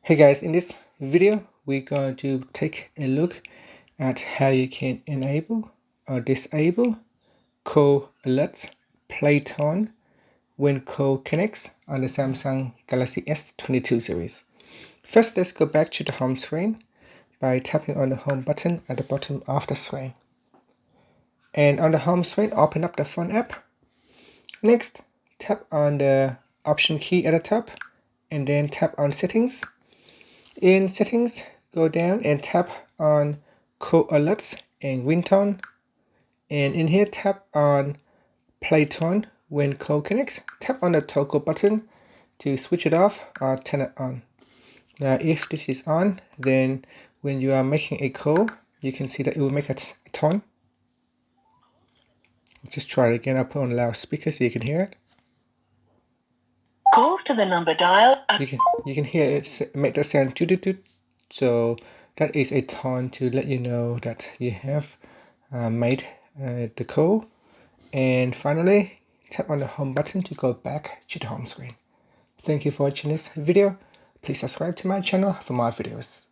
Hey guys, in this video we're going to take a look at how you can enable or disable call alerts playtone when call connects on the Samsung Galaxy S22 series. First, let's go back to the home screen by tapping on the home button at the bottom of the screen. And on the home screen, open up the phone app. Next, tap on the option key at the top and then tap on settings. In settings, go down and tap on call alerts and ringtone. And in here, tap on playtone when call connects. Tap on the toggle button to switch it off or turn it on. Now, if this is on, then when you are making a call, you can see that it will make a tone. Just try it again. I'll put on loudspeaker so you can hear it. Call to the number dialed. You can hear it make the sound toot toot toot. So that is a tone to let you know that you have made the call. And finally, tap on the home button to go back to the home screen. Thank you for watching this video. Please subscribe to my channel for more videos.